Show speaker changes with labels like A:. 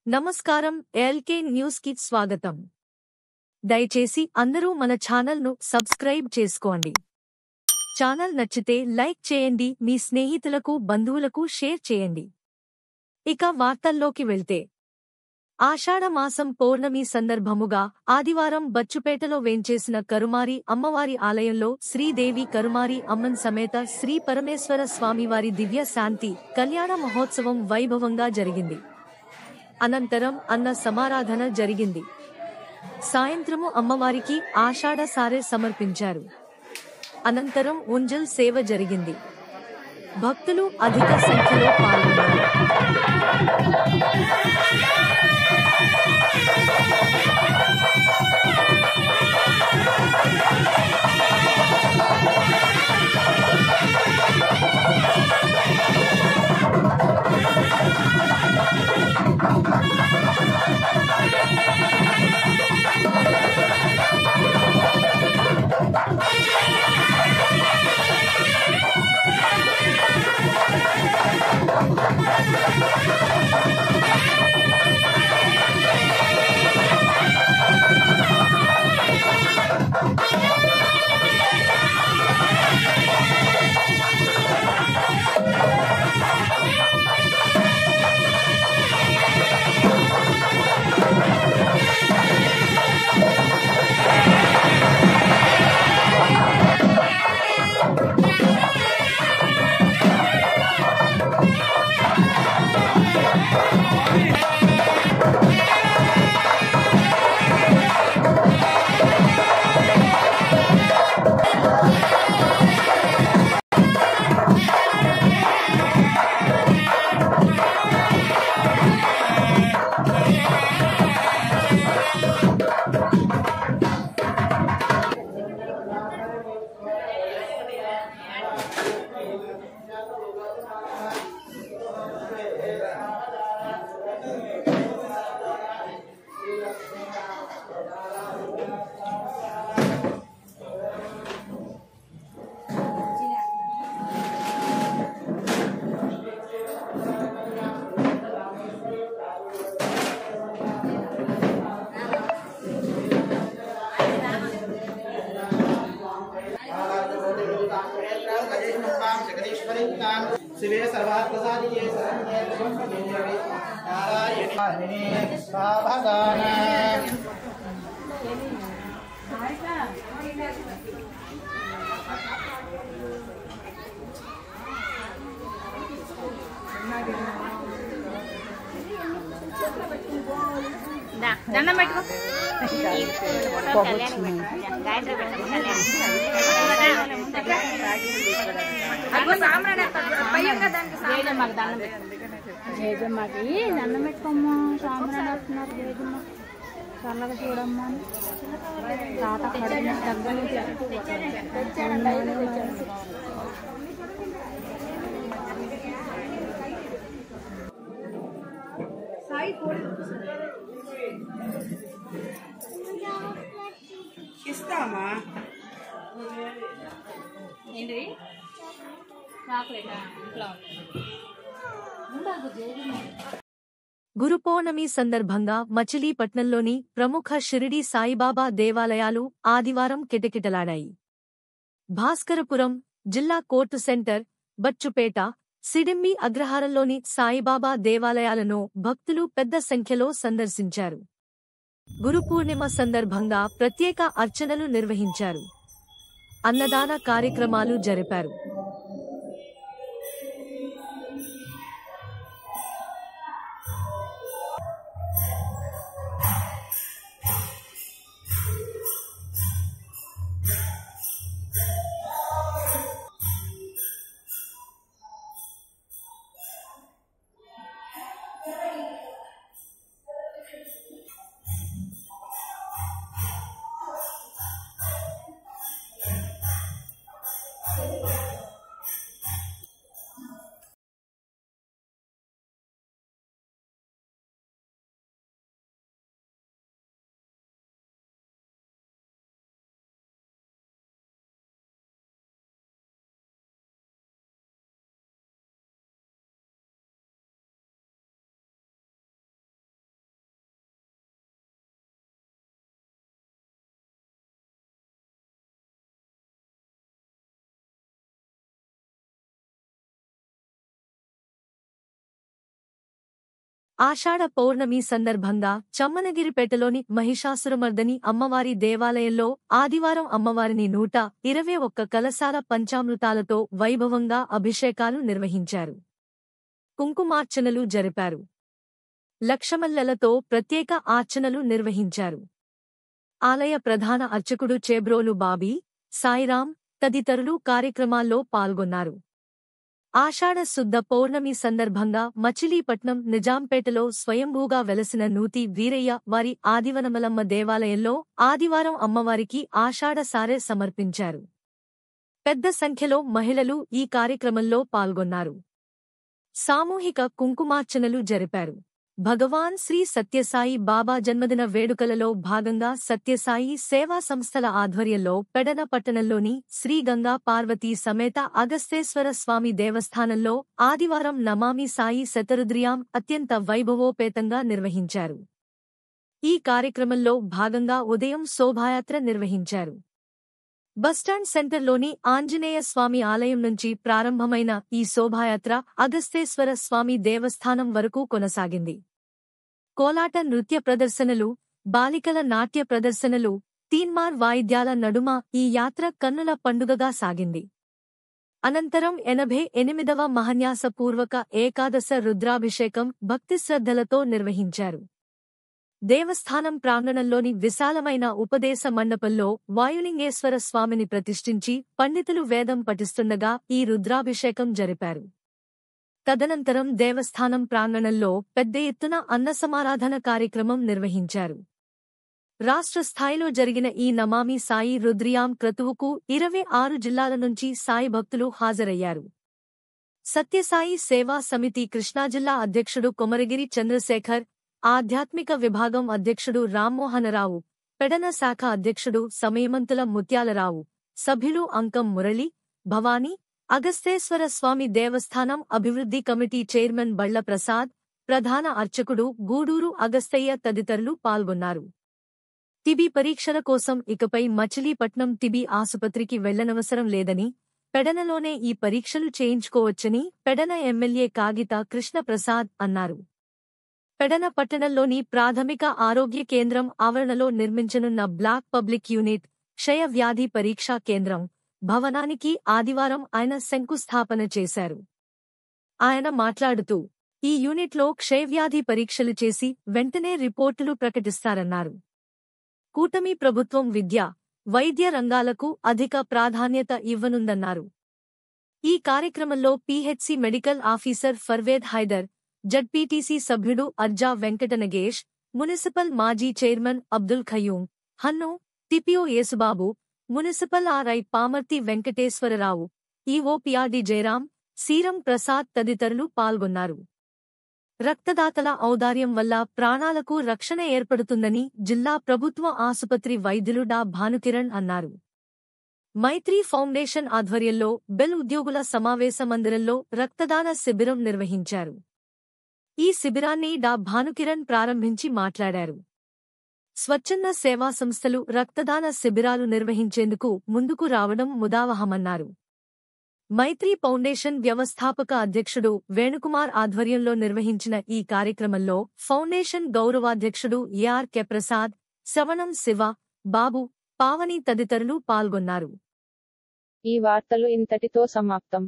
A: నమస్కారం LK news కి స్వాగతం. దయచేసి అందరూ మన ఛానల్ ను సబ్స్క్రైబ్ చేసుకోండి. ఛానల్ నచ్చితే లైక్ చేయండి, మీ స్నేహితులకు బంధువులకు షేర్ చేయండి. ఇక వార్తల్లోకి వెళ్తే, ఆషాఢ మాసం పౌర్ణమి సందర్భముగా ఆదివారం బచ్చుపేటలో వేంచేసిన కరుమారి అమ్మవారి ఆలయంలో శ్రీదేవి కరుమారి అమ్మన్ సమేత శ్రీ పరమేశ్వర స్వామివారి దివ్య శాంతి కళ్యాణ మహోత్సవం వైభవంగా జరిగింది. అనంతరం అన్న సమారాధన జరిగింది. సాయంత్రము అమ్మవారికి ఆషాఢ సారె సమర్పించారు. అనంతరం ఉంజల్ సేవ జరిగింది. భక్తులు అధిక సంఖ్యలో పాల్గొన్నారు.
B: शिवे सर्वार्थसाधिके शरण्ये त्र्यम्बके नारायणे स्वाभगाना
C: దండం పెట్టుకో జయజమ్మకి దండం పెట్టుకోమ్మా. సాంబ్రాణి వస్తున్నారు. జయజమ్మ చల్లగా చూడమ్మా. తాత పడిన దగ్గర
B: ఇస్తామా
C: ఏంటి చాక్లెట్ ఇంట్లో
A: గురు పౌర్ణమి సందర్భంగా మచిలీపట్నంలోని ప్రముఖ షిరిడీ సాయిబాబా దేవాలయాలు ఆదివారం కిటకిటలాడాయి. భాస్కరపురం, జిల్లా కోర్టు సెంటర్, బచ్చుపేట, సిడింబి అగ్రహారంలోని సాయిబాబా దేవాలయాలను భక్తులు పెద్ద సంఖ్యలో సందర్శించారు. గురు పూర్ణిమ సందర్భంగా ప్రత్యేక అర్చనలు నిర్వహించారు. అన్నదాన కార్యక్రమాలు జరిపారు. ఆషాఢ పౌర్ణమి సందర్భంగా చమ్మనగిరిపేటలోని మహిషాసురమర్దని అమ్మవారి దేవాలయంలో ఆదివారం అమ్మవారిని 121 కలశాల పంచామృతాలతో వైభవంగా అభిషేకాలు నిర్వహించారు. కుంకుమార్చనలు జరిపారు. లక్షమల్లెలతో ప్రత్యేక ఆర్చనలు నిర్వహించారు. ఆలయ ప్రధాన అర్చకుడు చేబ్రోలు బాబీ, సాయిరాం తదితరులు కార్యక్రమాల్లో పాల్గొన్నారు. ఆషాఢ శుద్ధ పౌర్ణమి సందర్భంగా మచిలీపట్నం నిజాంపేటలో స్వయంభూగా వెలసిన నూతి వీరయ్య వారి ఆదివనమలమ్మ దేవాలయంలో ఆదివారం అమ్మవారికి ఆషాఢ సారె సమర్పించారు. పెద్ద సంఖ్యలో మహిళలు ఈ కార్యక్రమంలో పాల్గొన్నారు. సామూహిక కుంకుమార్చనలు జరిపారు. భగవాన్ శ్రీ సత్యసాయి బాబా జన్మదిన వేడుకలలో భాగంగా సత్యసాయి సేవా సంస్థల ఆధ్వర్యంలో పెడన పట్టణంలోని శ్రీ గంగా పార్వతీ సమేత అగస్తేశ్వర స్వామి దేవస్థానంలో ఆదివారం నమామి సాయి శతరుద్రియాం అత్యంత వైభవోపేతంగా నిర్వహించారు. ఈ కార్యక్రమంలో భాగంగా ఉదయం శోభాయాత్ర నిర్వహించారు. బస్టాండ్ సెంటర్లోని ఆంజనేయ స్వామి ఆలయం నుంచి ప్రారంభమైన ఈ శోభాయాత్ర అగస్తేశ్వర స్వామి దేవస్థానం వరకు కొనసాగింది. కోలాట నృత్య ప్రదర్శనలు, బాలికల నాట్య ప్రదర్శనలు, తీన్మార్ వాయిద్యాల నడుమ ఈ యాత్ర కన్నుల పండుగగా సాగింది. అనంతరం 88వ మహాన్యాసపూర్వక ఏకాదశ రుద్రాభిషేకం భక్తిశ్రద్ధలతో నిర్వహించారు. దేవస్థానం ప్రాంగణంలోని విశాలమైన ఉపదేశ మండపంలో వాయులింగేశ్వర స్వామిని ప్రతిష్ఠించి పండితులు వేదం పఠిస్తుండగా ఈ రుద్రాభిషేకం జరిపారు. తదనంతరం దేవస్థానం ప్రాంగణంలో పెద్ద ఎత్తున అన్నసమారాధన కార్యక్రమం నిర్వహించారు. రాష్ట్ర స్థాయిలో జరిగిన ఈ నమామి సాయి రుద్రియాం క్రతువుకు 26 జిల్లాల నుంచి సాయి భక్తులు హాజరయ్యారు. సత్యసాయి సేవా సమితి కృష్ణా జిల్లా అధ్యక్షుడు కొమరగిరి చంద్రశేఖర్, ఆధ్యాత్మిక విభాగం అధ్యక్షుడు రామ్మోహనరావు, పెడన శాఖ అధ్యక్షుడు సమయమంతుల ముత్యాలరావు, సభ్యులు అంకం మురళి, భవానీ, అగస్తేశ్వర స్వామి దేవస్థానం అభివృద్ధి కమిటీ చైర్మన్ బళ్ల ప్రసాద్, ప్రధాన అర్చకుడు గూడూరు అగస్తయ్య తదితరులు పాల్గొన్నారు. టిబి పరీక్షల కోసం ఇకపై మచిలీపట్నం టిబి ఆసుపత్రికి వెళ్లనవసరం లేదని, పెడనలోనే ఈ పరీక్షలు చేయించుకోవచ్చని పెడన ఎమ్మెల్యే కాగిత కృష్ణప్రసాద్ అన్నారు. పెడన పట్టణంలోని ప్రాథమిక ఆరోగ్య కేంద్రం ఆవరణలో నిర్మించనున్న బ్లాక్ పబ్లిక్ యూనిట్, క్షయ వ్యాధి పరీక్షా కేంద్రం భవనానికి ఆదివారం ఆయన శంకుస్థాపన చేశారు. ఆయన మాట్లాడుతూ, ఈ యూనిట్లో క్షయవ్యాధి పరీక్షలు చేసి వెంటనే రిపోర్టులు ప్రకటిస్తారన్నారు. కూటమి ప్రభుత్వం విద్య, వైద్య రంగాలకు అధిక ప్రాధాన్యత ఇవ్వనుందన్నారు. ఈ కార్యక్రమంలో PHC medical officer Farved Haider, ZPTC సభ్యుడు అర్జా వెంకటనగేష్, మున్సిపల్ మాజీ chairman Abdul Khayum, Hannu, TPO Yesubabu, municipal RI Pamarthi Venkateswararao, EO PRD Jayaram, Seeram Prasad తదితరులు పాల్గొన్నారు. రక్తదాతల ఔదార్యం వల్ల ప్రాణాలకు రక్షణ ఏర్పడుతుందని జిల్లా ప్రభుత్వ ఆసుపత్రి వైద్యులు డా భానుకిరణ్ అన్నారు. మైత్రి ఫౌండేషన్ ఆధ్వర్యంలో బెల్ ఉద్యోగుల సమావేశ మందిరంలో రక్తదాన శిబిరం నిర్వహించారు. ఈ శిబిరాన్ని డా భానుకిరణ్ ప్రారంభించి మాట్లాడారు. స్వచ్ఛంద సేవా సంస్థలు రక్తదాన శిబిరాలు నిర్వహించేందుకు ముందుకు రావడం ముదావహమన్నారు. మైత్రి ఫౌండేషన్ వ్యవస్థాపక అధ్యక్షుడు వేణుకుమార్ ఆధ్వర్యంలో నిర్వహించిన ఈ కార్యక్రమంలో ఫౌండేషన్ గౌరవాధ్యక్షుడు ఏఆర్ కె ప్రసాద్, శ్రవణం శివ, బాబు, పావని తదితరులు పాల్గొన్నారు.
D: ఈ వార్తలు ఇంతటితో సమాప్తం.